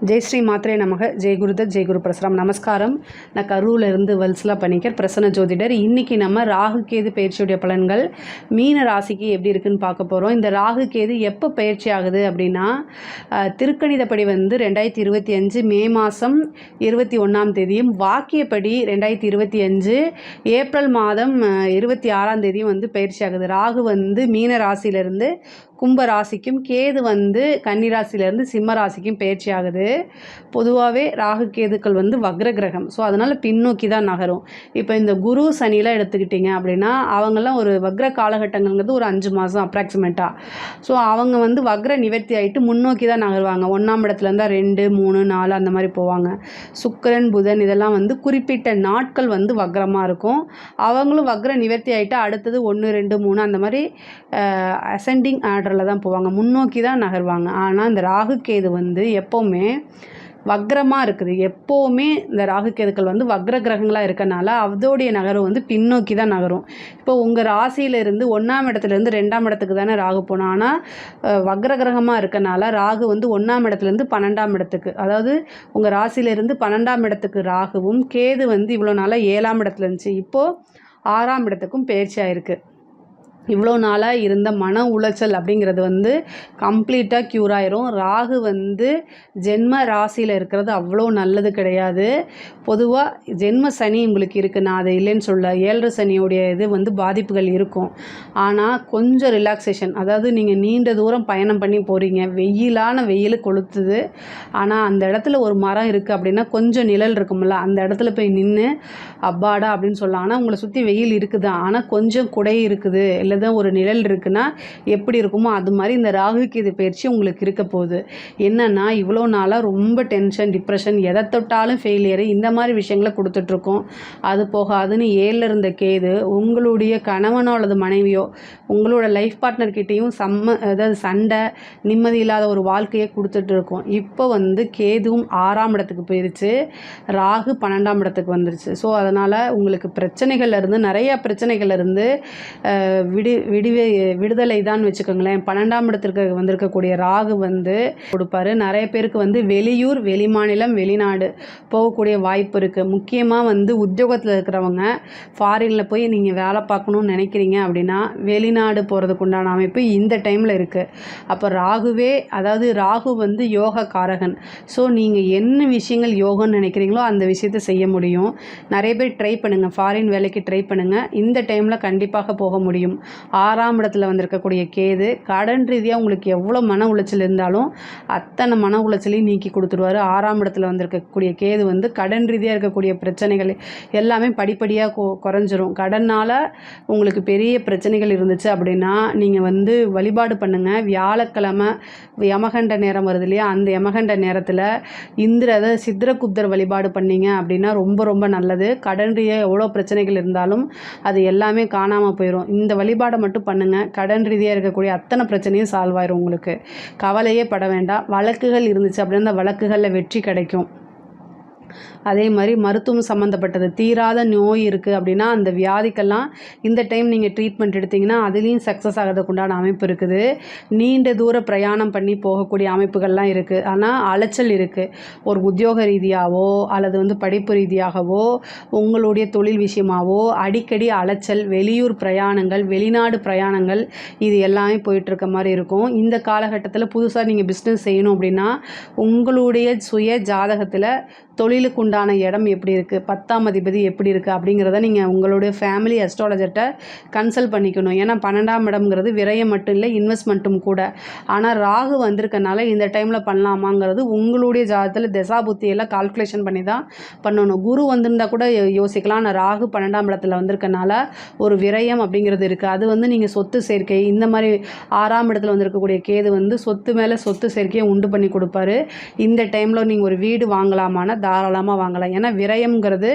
ஜெய் ஸ்ரீ மாத்ரே நமக. ஜெய் குருதத், ஜெய் குரு பிரசரம். நமஸ்காரம். நான் கரூரிலிருந்து வல்சலா பணிக்கர், பிரசன்ன ஜோதிடர். இன்றைக்கி நம்ம ராகு கேது பயிற்சியுடைய பலன்கள் மீன ராசிக்கு எப்படி இருக்குன்னு பார்க்க போகிறோம். இந்த ராகு கேது எப்போ பயிற்சி ஆகுது அப்படின்னா, திருக்கணிதப்படி 2025 மே மாதம் 21ஆம் தேதியும், வாக்கியப்படி 2025 ஏப்ரல் மாதம் 26ஆம் தேதியும் பயிற்சி ஆகுது. ராகு மீன ராசியிலிருந்து கும்ப ராசிக்கும், கேது கன்னி ராசியிலேருந்து சிம்ம ராசிக்கும் பயிற்சி ஆகுது. பொதுவாகவே ராகு கேதுக்கள் வக்ர கிரகம். ஸோ அதனால் பின்னோக்கி தான் நகரும். இப்போ இந்த குரு சனிலாம் எடுத்துக்கிட்டிங்க அப்படின்னா, அவங்கெல்லாம் ஒரு வக்ர காலகட்டங்கள்ங்கிறது ஒரு 5 மாதம் அப்ராக்சிமேட்டாக. ஸோ அவங்க வக்ர நிவர்த்தி ஆகிட்டு முன்னோக்கி தான் நகருவாங்க. 1ஆம் இடத்துல இருந்தால் 2, 3, 4 அந்த மாதிரி போவாங்க. சுக்கிரன், புதன் இதெல்லாம் குறிப்பிட்ட நாட்கள் வக்ரமாக இருக்கும். அவங்களும் வக்ர நிவர்த்தி ஆகிட்டு அடுத்தது 1, 2, 3 அந்த மாதிரி அசெண்டிங் ஆர்டரில் தான் போவாங்க, முன்னோக்கி தான் நகர்வாங்க. ஆனால் இந்த ராகு கேது எப்போவுமே வக்ரமாக இருக்குது. எப்போவுமே இந்த ராகு கேதுக்கள் வக்ர கிரகங்களாக இருக்கனால அதோடைய நகரம் பின்னோக்கி தான் நகரும். இப்போ உங்கள் ராசியிலிருந்து 1ஆம் இடத்துலேருந்து 2ஆம் இடத்துக்கு தானே ராகு போனோம். ஆனால் வக்ர கிரகமாக இருக்கனால ராகு 1ஆம் இடத்துலேருந்து 12ஆம் இடத்துக்கு, அதாவது உங்கள் ராசியிலிருந்து 12ஆம் இடத்துக்கு ராகுவும், கேது இவ்வளோ நாளாக 7ஆம் இடத்துல இருந்துச்சு, இப்போது 6ஆம் இடத்துக்கும் பயிற்சி ஆகிருக்கு. இவ்வளோ நாளாக இருந்த மன உளைச்சல் அப்படிங்கிறது கம்ப்ளீட்டாக க்யூர் ஆயிரும். ராகு ஜென்ம ராசியில் இருக்கிறது அவ்வளோ நல்லது கிடையாது. பொதுவாக ஜென்ம சனி உங்களுக்கு இருக்குது, நான் அதை இல்லைன்னு சொல்ல. 7 சனியோடைய இது பாதிப்புகள் இருக்கும். ஆனால் கொஞ்சம் ரிலாக்ஸேஷன், அதாவது நீங்கள் நீண்ட தூரம் பயணம் பண்ணி போகிறீங்க, வெயில் கொளுத்துது. ஆனால் அந்த இடத்துல ஒரு மரம் இருக்குது அப்படின்னா கொஞ்சம் நிழல் இருக்கும்ல, அந்த இடத்துல போய் நின்று அப்பாடா அப்படின்னு சொல்லலாம். ஆனால் உங்களை சுற்றி வெயில் இருக்குது, ஆனால் கொஞ்சம் குடை இருக்குது, இல்லை தான் ஒரு நிழல் இருக்குன்னா எப்படி இருக்குமோ அது மாதிரி இந்த ராகு கேது பயிற்சி உங்களுக்கு இருக்க போகுது. என்னன்னா, இவ்வளோ நாளாக ரொம்ப டென்ஷன், டிப்ரெஷன், எதை தொட்டாலும் ஃபெயிலியரு, இந்த மாதிரி விஷயங்களை கொடுத்துட்ருக்கோம். அது போகாதுன்னு 7ல் இருந்த கேது உங்களுடைய கணவனோ அல்லது மனைவியோ உங்களோட லைஃப் பார்ட்னர்கிட்டையும் அதாவது சண்டை, நிம்மதி இல்லாத ஒரு வாழ்க்கையை கொடுத்துட்ருக்கோம். இப்போ கேதுவும் 6ஆம் இடத்துக்கு போயிடுச்சு, ராகு 12ஆம் இடத்துக்கு வந்துருச்சு. ஸோ அதனால் உங்களுக்கு பிரச்சனைகள்லேருந்து, நிறையா பிரச்சனைகள்லேருந்து விடுதலை தான் வச்சுக்கோங்களேன். 12ஆம் இடத்திற்கு வந்திருக்கக்கூடிய ராகு கொடுப்பாரு. நிறைய பேருக்கு வெளியூர், வெளிமாநிலம், வெளிநாடு போகக்கூடிய வாய்ப்பு இருக்குது. முக்கியமாக உத்தியோகத்தில் இருக்கிறவங்க ஃபாரினில் போய் நீங்கள் வேலை பார்க்கணுன்னு நினைக்கிறீங்க அப்படின்னா வெளிநாடு போகிறதுக்கு உண்டான அமைப்பு இந்த டைமில் இருக்குது. அப்போ ராகுவே, அதாவது ராகு யோக காரகன். ஸோ நீங்கள் என்ன விஷயங்கள் யோகன்னு நினைக்கிறீங்களோ அந்த விஷயத்தை செய்ய முடியும். நிறைய பேர் ட்ரை பண்ணுங்கள், ஃபாரின் வேலைக்கு ட்ரை பண்ணுங்கள். இந்த டைமில் கண்டிப்பாக போக முடியும். 6ஆம் இடத்துல வந்திருக்கக்கூடிய கேது கடன் ரீதியாக உங்களுக்கு எவ்வளோ மன உளைச்சல் இருந்தாலும் அத்தனை மன உளைச்சலையும் நீக்கி கொடுத்துருவார். 6ஆம் இடத்துல வந்திருக்கக்கூடிய கேது கடன் ரீதியாக இருக்கக்கூடிய பிரச்சனைகள் எல்லாமே படிப்படியாக குறைஞ்சிரும். கடனால் உங்களுக்கு பெரிய பிரச்சனைகள் இருந்துச்சு அப்படின்னா நீங்கள் வழிபாடு பண்ணுங்கள். வியாழக்கிழமை யமகண்ட நேரம் வருது இல்லையா, அந்த யமகண்ட நேரத்தில் அதாவது சித்திரகுப்தர் வழிபாடு பண்ணிங்க அப்படின்னா ரொம்ப ரொம்ப நல்லது. கடன் ரீதியாக எவ்வளோ பிரச்சனைகள் இருந்தாலும் அது எல்லாமே காணாமல் போயிடும். இந்த வழிபாடை மட்டும் பண்ணுங்கள், கடன் ரீதியாக இருக்கக்கூடிய அத்தனை பிரச்சனையும் சால்வ் ஆயிரும். உங்களுக்கு கவலையே பட வேண்டாம். வழக்குகள் இருந்துச்சு அப்படின்னா அந்த வழக்குகளில் வெற்றி கிடைக்கும். அதே மாதிரி மருத்துவம் சம்மந்தப்பட்டது, தீராத நோய் இருக்குது அப்படின்னா அந்த வியாதிக்கெல்லாம் இந்த டைம் நீங்கள் ட்ரீட்மெண்ட் எடுத்திங்கன்னா அதுலேயும் சக்ஸஸ் ஆகிறதுக்கு உண்டான அமைப்பு இருக்குது. நீண்ட தூர பிரயாணம் பண்ணி போகக்கூடிய அமைப்புகள்லாம் இருக்குது. ஆனால் அலைச்சல் இருக்குது. ஒரு உத்தியோக ரீதியாகவோ அல்லது படிப்பு ரீதியாகவோ உங்களுடைய தொழில் விஷயமாகவோ அடிக்கடி அலைச்சல், வெளியூர் பிரயாணங்கள், வெளிநாடு பிரயாணங்கள், இது எல்லாமே போயிட்டுருக்க மாதிரி இருக்கும். இந்த காலகட்டத்தில் புதுசாக நீங்கள் பிஸ்னஸ் செய்யணும் அப்படின்னா உங்களுடைய சுய ஜாதகத்தில் தொழிலுக்கு உண்டான இடம் எப்படி இருக்குது, 10ஆம் அதிபதி எப்படி இருக்குது அப்படிங்கிறத நீங்கள் உங்களுடைய ஃபேமிலி அஸ்ட்ராலஜர்கிட்ட கன்சல்ட் பண்ணிக்கணும். ஏன்னா 12ஆம் இடம்ங்கிறது விரயம் மட்டும் இல்லை, இன்வெஸ்ட்மெண்ட்டும் கூட. ஆனால் ராகு வந்திருக்கனால இந்த டைமில் பண்ணலாமாங்கிறது உங்களுடைய ஜாதகத்தில் தசாபுத்தியெல்லாம் கால்குலேஷன் பண்ணி தான் பண்ணணும். குரு வந்திருந்தால் கூட யோசிக்கலாம். ஆனால் ராகு 12ஆம் இடத்துல வந்திருக்கனால ஒரு விரயம் அப்படிங்கிறது இருக்குது. அது நீங்கள் சொத்து சேர்க்கை, இந்த மாதிரி 6ஆம் இடத்துல வந்திருக்கக்கூடிய கேது சொத்து மேலே சொத்து சேர்க்கையை உண்டு பண்ணி கொடுப்பாரு. இந்த டைமில் நீங்கள் ஒரு வீடு வாங்கலாமான தாராளமாக வாங்கலாம். ஏன்னா விரயம்ங்கிறது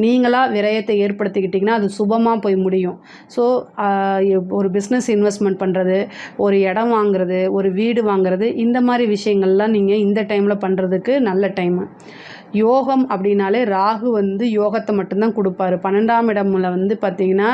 நீங்களாக விரயத்தை ஏற்படுத்திக்கிட்டிங்கன்னா அது சுபமாக போய் முடியும். ஸோ ஒரு பிஸ்னஸ் இன்வெஸ்ட்மெண்ட் பண்ணுறது, ஒரு இடம் வாங்குறது, ஒரு வீடு வாங்குறது, இந்த மாதிரி விஷயங்கள்லாம் நீங்கள் இந்த டைமில் பண்ணுறதுக்கு நல்ல டைமு. யோகம் அப்படின்னாலே ராகு வந்து யோகத்தை மட்டும்தான் கொடுப்பாரு. 12ஆம் இடம்ல வந்து பார்த்திங்கன்னா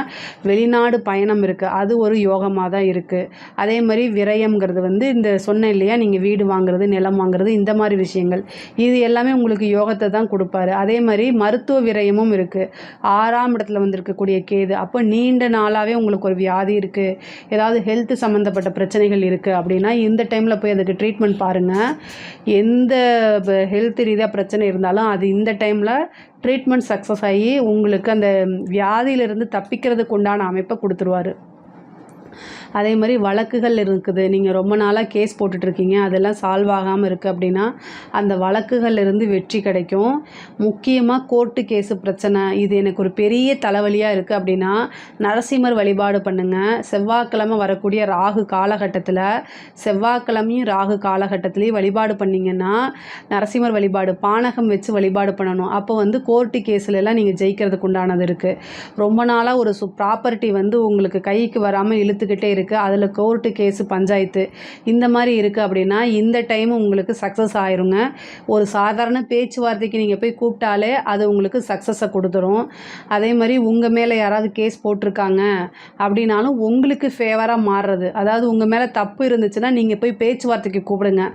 வெளிநாடு பயணம் இருக்குது, அது ஒரு யோகமாக தான் இருக்குது. அதே மாதிரி விரயம்ங்கிறது வந்து இந்த சொன்னேன் இல்லையா, நீங்கள் வீடு வாங்குறது, நிலம் வாங்குறது, இந்த மாதிரி விஷயங்கள் இது எல்லாமே உங்களுக்கு யோகத்தை தான் கொடுப்பாரு. அதே மாதிரி மருத்துவ விரயமும் இருக்குது. 6ஆம் இடத்துல வந்து இருக்கக்கூடிய கேது, அப்போ நீண்ட நாளாகவே உங்களுக்கு ஒரு வியாதி இருக்குது, ஏதாவது ஹெல்த் சம்மந்தப்பட்ட பிரச்சனைகள் இருக்குது அப்படின்னா இந்த டைமில் போய் அதுக்கு ட்ரீட்மெண்ட் பாருங்கள். எந்த ஹெல்த் ரீதியாக பிரச்சனை இருந்தாலும் அது இந்த டைமில் ட்ரீட்மெண்ட் சக்ஸஸ் ஆகி உங்களுக்கு அந்த வியாதியிலிருந்து தப்பிக்கிறதுக்கு உண்டான அமைப்பை கொடுத்துருவார். அதே மாதிரி வழக்குகள் இருக்குது, நீங்கள் ரொம்ப நாளாக கேஸ் போட்டுட்ருக்கீங்க, அதெல்லாம் சால்வ் ஆகாமல் இருக்குது அப்படின்னா அந்த வழக்குகள்லேருந்து வெற்றி கிடைக்கும். முக்கியமாக கோர்ட்டு கேஸு பிரச்சனை, இது எனக்கு ஒரு பெரிய தலைவலியாக இருக்குது அப்படின்னா நரசிம்மர் வழிபாடு பண்ணுங்கள். செவ்வாய்க்கிழமை வரக்கூடிய ராகு காலகட்டத்தில், செவ்வாய்க்கிழமையும் ராகு காலகட்டத்துலேயும் வழிபாடு பண்ணிங்கன்னா நரசிம்மர் வழிபாடு பானகம் வச்சு வழிபாடு பண்ணணும். அப்போ வந்து கோர்ட்டு கேஸ்லலாம் நீங்கள் ஜெயிக்கிறதுக்கு உண்டானது இருக்குது. ரொம்ப நாளாக ஒரு ப்ராப்பர்ட்டி வந்து உங்களுக்கு கைக்கு வராமல் இழுத்துக்கிட்டே இருக்குது, அதில் கோர்ட்டு கேஸு பஞ்சாயத்து இந்த மாதிரி இருக்குது அப்படின்னா இந்த டைம் உங்களுக்கு சக்ஸஸ் ஆயிருங்க. ஒரு சாதாரண பேச்சுவார்த்தைக்கு நீங்கள் போய் கூப்பிட்டாலே அது உங்களுக்கு சக்ஸஸை கொடுத்துரும். அதே மாதிரி உங்கள் மேலே யாராவது கேஸ் போட்டிருக்காங்க அப்படின்னாலும் உங்களுக்கு ஃபேவராக மாறுறது, அதாவது உங்கள் மேலே தப்பு இருந்துச்சுன்னா நீங்கள் போய் பேச்சுவார்த்தைக்கு கூப்பிடுங்க.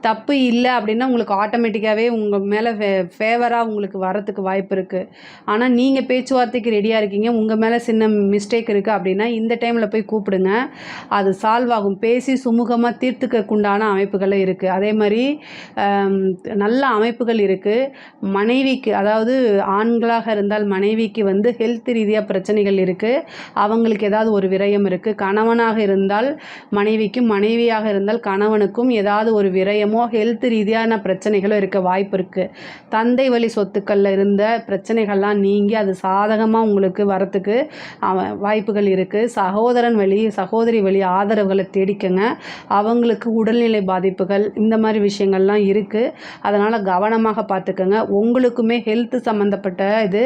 தப்பு இல்லை அப்படின்னா உங்களுக்கு ஆட்டோமேட்டிக்காகவே உங்கள் மேலே ஃபேவராக உங்களுக்கு வரத்துக்கு வாய்ப்பு இருக்குது. ஆனால் நீங்கள் பேச்சுவார்த்தைக்கு ரெடியாக இருக்கீங்க, உங்கள் மேலே சின்ன மிஸ்டேக் இருக்குது அப்படின்னா இந்த டைமில் போய் கூப்பிடுங்க, அது சால்வ் ஆகும். பேசி சுமூகமாக தீர்த்துக்கக்குண்டான அமைப்புகள் இருக்குது. அதே மாதிரி நல்ல அமைப்புகள் இருக்குது. மனைவிக்கு, அதாவது ஆண்களாக இருந்தால் மனைவிக்கு வந்து ஹெல்த் ரீதியாக பிரச்சனைகள் இருக்குது, அவங்களுக்கு ஏதாவது ஒரு விரயம் இருக்குது. கணவனாக இருந்தால் மனைவிக்கும், மனைவியாக இருந்தால் கணவனுக்கும் ஏதாவது ஒரு விரயமோ ஹெல்த் ரீதியான பிரச்சனைகளோ இருக்க வாய்ப்பு இருக்குது. தந்தை வழி சொத்துக்களில் இருந்த பிரச்சனைகள்லாம் நீங்கி அது சாதகமாக உங்களுக்கு வரத்துக்கு வாய்ப்புகள் இருக்குது. சகோதரன் வழி, சகோதரி வழி ஆதரவுகளை தேடிக்கங்க. அவங்களுக்கு உடல்நிலை பாதிப்புகள் இந்த மாதிரி விஷயங்கள்லாம் இருக்குது, அதனால் கவனமாக பார்த்துக்கங்க. உங்களுக்குமே ஹெல்த் சம்மந்தப்பட்ட இது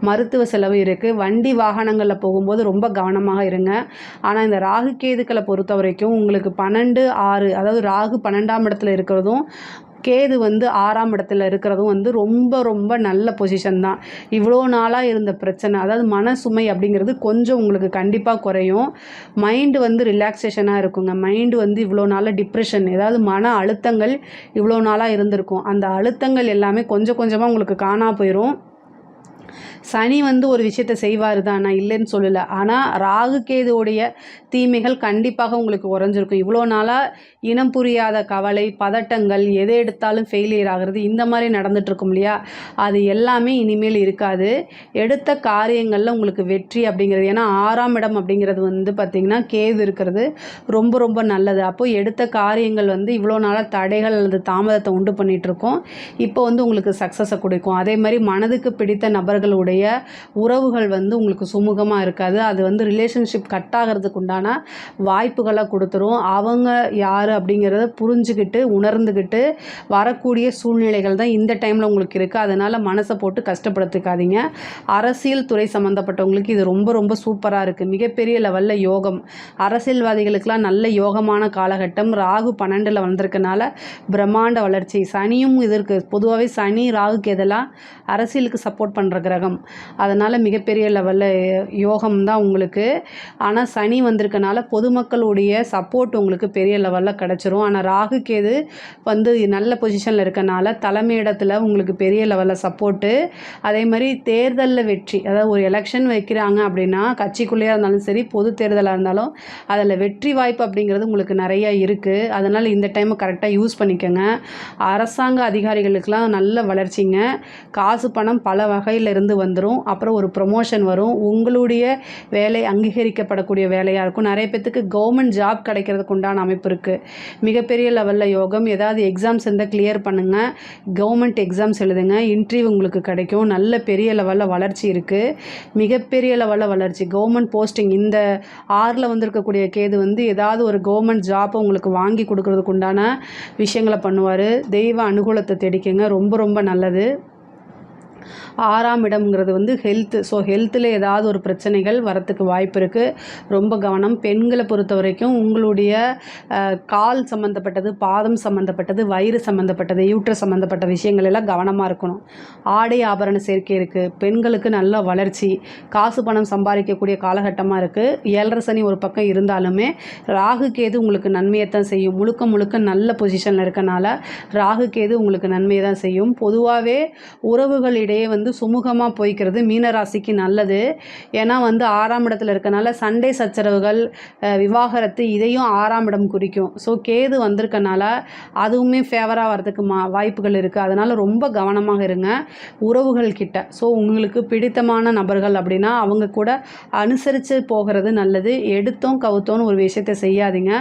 மருத்துவ செலவு இருக்குது. வண்டி வாகனங்களில் போகும்போது ரொம்ப கவனமாக இருங்க. ஆனால் இந்த ராகு கேதுக்களை பொறுத்த வரைக்கும் உங்களுக்கு 12-6, அதாவது ராகு 12ஆம் இடத்துல இருக்கிறதும் கேது வந்து 6ஆம் இடத்துல இருக்கிறதும் வந்து ரொம்ப ரொம்ப நல்ல பொசிஷன் தான். இவ்வளோ நாளாக இருந்த பிரச்சனை, அதாவது மன சுமை அப்படிங்கிறது கொஞ்சம் உங்களுக்கு கண்டிப்பாக குறையும். மைண்டு வந்து ரிலாக்ஸேஷனாக இருக்குங்க. மைண்டு வந்து இவ்வளோ நாளாக டிப்ரெஷன், ஏதாவது மன அழுத்தங்கள் இவ்வளோ நாளாக இருந்திருக்கும், அந்த அழுத்தங்கள் எல்லாமே கொஞ்சம் கொஞ்சமாக உங்களுக்கு காணாம போயிடும். சனி வந்து ஒரு விஷயத்தை செய்வார் தான், நான் இல்லைன்னு சொல்லலை. ஆனால் ராகு கேதுவோடைய தீமைகள் கண்டிப்பாக உங்களுக்கு குறைஞ்சிருக்கும். இவ்வளோ நாளாக இனம் புரியாத கவலை, பதட்டங்கள், எதை எடுத்தாலும் ஃபெயிலியர் ஆகிறது, இந்த மாதிரி நடந்துகிட்ருக்கும் இல்லையா, அது எல்லாமே இனிமேல் இருக்காது. எடுத்த காரியங்களில் உங்களுக்கு வெற்றி அப்படிங்கிறது, ஏன்னா 6ஆம் இடம் அப்படிங்கிறது வந்து பார்த்திங்கன்னா கேது இருக்கிறது ரொம்ப ரொம்ப நல்லது. அப்போது எடுத்த காரியங்கள் வந்து இவ்வளோ நாளாக தடைகள் அல்லது தாமதத்தை உண்டு பண்ணிகிட்ருக்கோம், இப்போ வந்து உங்களுக்கு சக்ஸஸை கொடுக்கும். அதே மாதிரி மனதுக்கு பிடித்த நபர்களுடைய உறவுகள் வந்து உங்களுக்கு சுமூகமாக இருக்காது, அது வந்து ரிலேஷன்ஷிப் கட் ஆகிறதுக்கு உண்டான வாய்ப்புகளை கொடுத்துரும். அவங்க யார் அப்படிங்கிறத புரிஞ்சுக்கிட்டு உணர்ந்துக்கிட்டு வரக்கூடிய சூழ்நிலைகள் தான் இந்த டைமில் உங்களுக்கு இருக்குது. அதனால் மனசை போட்டு கஷ்டப்படுத்திக்காதீங்க. அரசியல் துறை சம்மந்தப்பட்டவங்களுக்கு இது ரொம்ப ரொம்ப சூப்பராக இருக்குது, மிகப்பெரிய லெவலில் யோகம். அரசியல்வாதிகளுக்கெல்லாம் நல்ல யோகமான காலகட்டம். ராகு 12ல் வந்திருக்கனால பிரம்மாண்ட வளர்ச்சி. சனியும் இதற்கு பொதுவாகவே சனி ராகுக்கு எதெல்லாம் அரசியலுக்கு சப்போர்ட் பண்ணுற கிரகம், அதனால் மிகப்பெரிய லெவலில் யோகம் தான் உங்களுக்கு. ஆனால் சனி வந்திருக்கனால பொதுமக்களுடைய சப்போர்ட் உங்களுக்கு பெரிய லெவலில் கிடச்சிரும். ஆனால் ராகு கேது வந்து நல்ல பொசிஷனில் இருக்கனால தலைமையிடத்தில் உங்களுக்கு பெரிய லெவலில் சப்போர்ட்டு. அதே மாதிரி தேர்தலில் வெற்றி, அதாவது ஒரு எலெக்ஷன் வைக்கிறாங்க அப்படின்னா கட்சிக்குள்ளேயே இருந்தாலும் சரி, பொது தேர்தலாக இருந்தாலும் அதில் வெற்றி வாய்ப்பு அப்படிங்கிறது உங்களுக்கு நிறையா இருக்குது. அதனால் இந்த டைமை கரெக்டாக யூஸ் பண்ணிக்கோங்க. அரசாங்க அதிகாரிகளுக்கெல்லாம் நல்ல வளர்ச்சிங்க. காசு பணம் பல வகையில் இருந்து வந்துடும். அப்புறம் ஒரு ப்ரொமோஷன் வரும், உங்களுடைய வேலை அங்கீகரிக்கப்படக்கூடிய வேலையாக இருக்கும். நிறைய பேத்துக்கு கவர்மெண்ட் ஜாப் கிடைக்கிறதுக்கு உண்டான அமைப்பு இருக்குது. மிகப்பெரிய லெவலில் யோகம். ஏதாவது எக்ஸாம்ஸ் இருந்தால் கிளியர் பண்ணுங்கள், கவர்மெண்ட் எக்ஸாம்ஸ் எழுதுங்க, இன்டர்வியூ உங்களுக்கு கிடைக்கும். நல்ல பெரிய லெவலில் வளர்ச்சி இருக்குது, மிகப்பெரிய லெவலில் வளர்ச்சி. கவர்மெண்ட் போஸ்டிங் இந்த 6ல் வந்திருக்கக்கூடிய கேது வந்து ஏதாவது ஒரு கவர்மெண்ட் ஜாப்பை உங்களுக்கு வாங்கி கொடுக்கறதுக்கு உண்டான விஷயங்களை பண்ணுவார். தெய்வ அனுகூலத்தை தேடிக்கங்க, ரொம்ப ரொம்ப நல்லது. 6ஆம் இடம்ங்கிறது வந்து ஹெல்த்து. ஸோ ஹெல்த்தில் ஏதாவது ஒரு பிரச்சனைகள் வரத்துக்கு வாய்ப்பு இருக்குது. ரொம்ப கவனம். பெண்களை பொறுத்த வரைக்கும் உங்களுடைய கால் சம்மந்தப்பட்டது, பாதம் சம்மந்தப்பட்டது, வயிறு சம்மந்தப்பட்டது, யூட்ரஸ் சம்மந்தப்பட்ட விஷயங்கள் எல்லாம் கவனமாக இருக்கணும். ஆடை ஆபரண சேர்க்கை இருக்குது. பெண்களுக்கு நல்ல வளர்ச்சி, காசு பணம் சம்பாதிக்கக்கூடிய காலகட்டமாக இருக்குது. 7.5 சனி ஒரு பக்கம் இருந்தாலுமே ராகு கேது உங்களுக்கு நன்மையை தான் செய்யும். முழுக்க முழுக்க நல்ல பொசிஷனில் இருக்கனால ராகு கேது உங்களுக்கு நன்மையை தான் செய்யும். பொதுவாகவே உறவுகளிடையே வந்து சுமூகமாக போய்க்கிறது மீனராசிக்கு நல்லது. ஏன்னா வந்து 6ஆம் இடத்துல இருக்கனால சண்டை சச்சரவுகள், விவாகரத்து இதையும் 6ஆம் இடம் குறிக்கும். ஸோ கேது வந்திருக்கனால அதுவுமே ஃபேவராக வரதுக்கு வாய்ப்புகள் இருக்குது. அதனால் ரொம்ப கவனமாக இருங்க உறவுகள் கிட்ட. ஸோ உங்களுக்கு பிடித்தமான நபர்கள் அப்படின்னா அவங்க கூட அனுசரித்து போகிறது நல்லது. எடுத்தோம் கவுத்தோன்னு ஒரு விஷயத்தை செய்யாதீங்க.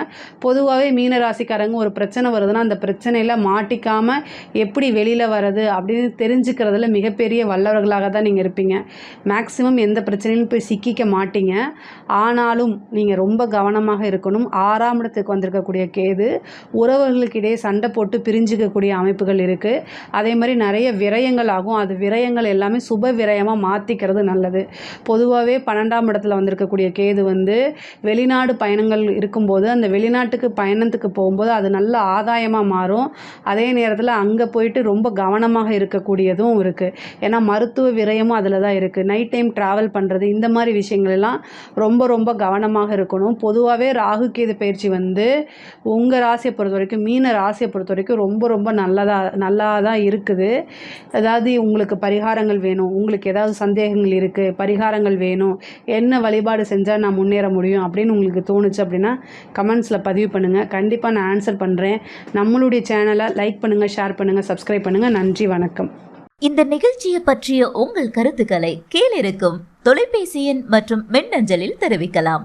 பொதுவாகவே மீனராசிக்காரங்க ஒரு பிரச்சனை வருதுன்னா அந்த பிரச்சனையில் மாட்டிக்காமல் எப்படி வெளியில் வர்றது அப்படின்னு தெரிஞ்சுக்கிறதுல மிகப்பெரிய வல்லவர்களாக தான் நீங்கள் இருப்பீங்க. மேக்ஸிமம் எந்த பிரச்சனையும் போய் சிக்கிக்க மாட்டீங்க. ஆனாலும் நீங்கள் ரொம்ப கவனமாக இருக்கணும். 6ஆம் இடத்துக்கு வந்திருக்கக்கூடிய கேது உறவுகளுக்கிடையே சண்டை போட்டு பிரிஞ்சிக்கக்கூடிய அமைப்புகள் இருக்குது. அதே மாதிரி நிறைய விரயங்கள் ஆகும். அது விரயங்கள் எல்லாமே சுப விரயமாக மாற்றிக்கிறது நல்லது. பொதுவாகவே 12ஆம் இடத்துல வந்திருக்கக்கூடிய கேது வந்து வெளிநாடு பயணங்கள் இருக்கும்போது அந்த வெளிநாட்டுக்கு பயணத்துக்கு போகும்போது அது நல்ல ஆதாயமாக மாறும். அதே நேரத்தில் அங்கே போயிட்டு ரொம்ப கவனமாக இருக்கக்கூடியதும் இருக்குது. ஏன்னா மருத்துவ விரயமும் அதில் தான் இருக்குது. நைட் டைம் ட்ராவல் பண்ணுறது இந்த மாதிரி விஷயங்கள் எல்லாம் ரொம்ப ரொம்ப கவனமாக இருக்கணும். பொதுவாகவே ராகு கேது பயிற்சி வந்து உங்கள் ராசியை பொறுத்த வரைக்கும், மீன ராசியை பொறுத்த வரைக்கும் ரொம்ப ரொம்ப நல்லா தான் இருக்குது. அதாவது உங்களுக்கு பரிகாரங்கள் வேணும், உங்களுக்கு ஏதாவது சந்தேகங்கள் இருக்குது, பரிகாரங்கள் வேணும், என்ன வழிபாடு செஞ்சால் நான் முன்னேற முடியும் அப்படின்னு உங்களுக்கு தோணுச்சு அப்படின்னா கமெண்ட்ஸில் பதிவு பண்ணுங்கள். கண்டிப்பாக நான் ஆன்சர் பண்ணுறேன். நம்மளுடைய சேனலை லைக் பண்ணுங்கள், ஷேர் பண்ணுங்கள், சப்ஸ்கிரைப் பண்ணுங்கள். நன்றி, வணக்கம். இந்த நிகழ்ச்சியை பற்றிய உங்கள் கருத்துக்களை கீழிருக்கும் தொலைபேசி எண் மற்றும் மின்னஞ்சலில் தெரிவிக்கலாம்.